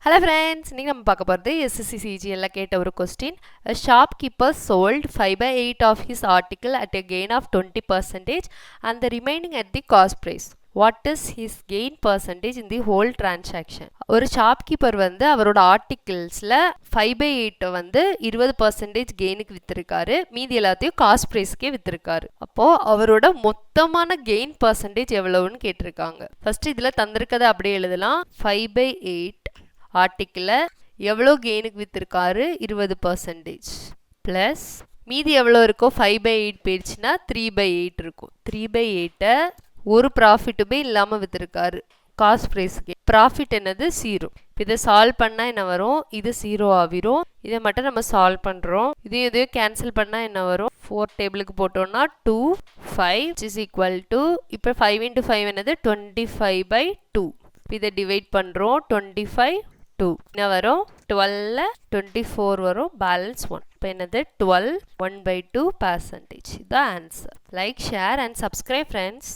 Hello friends, இன்னைக்கு நம்ம பார்க்க போறது SSC CGL கேட்ட ஒரு question. A shopkeeper sold 5/8 of his article at a gain of 20% and the remaining at the cost price. What is his gain percentage in the whole transaction? ஒரு shopkeeper வந்து அவரோட ஆர்டிகிள்ஸில் 5/8 வந்து 20% கெயினுக்கு விற்றுருக்காரு, மீதி எல்லாத்தையும் காஸ்ட் ப்ரைஸ்க்கே விற்றுருக்காரு. அப்போது அவரோட மொத்தமான கெயின் பர்சன்டேஜ் எவ்வளவுன்னு கேட்டிருக்காங்க. ஃபர்ஸ்ட் இதில் தந்திருக்கதை அப்படியே எழுதலாம். 5/8 ஆர்டிக்கிளை எவ்வளோ கெயினுக்கு விற்றுருக்காரு, 20%, ப்ளஸ் மீதி எவ்வளோ இருக்கோ 5/8 போயிடுச்சுன்னா 3/8 இருக்கும். 3/8 ஒரு ப்ராஃபிட்டுமே இல்லாமல் விற்றுருக்காரு. காஸ்ட் ப்ரைஸுக்கு ப்ராஃபிட் என்னது 0. இதை சால்வ் பண்ணால் என்ன வரும், இது 0 ஆகிரும். இதை மட்டும் நம்ம சால்வ் பண்ணுறோம். இதையும் கேன்சல் பண்ணால் என்ன வரும், 4 டேபிளுக்கு போட்டோம்னா 2 5 இஸ் ஈக்குவல் டு, இப்போ 5 × 5 என்னது 25/2. இதை டிவைட் பண்ணுறோம். 25/2 என்ன வரும், 12 24 வரும், பேலன்ஸ் 1. இப்போ என்னது 12 1/2%. இதுதான் answer. Like, share and subscribe friends.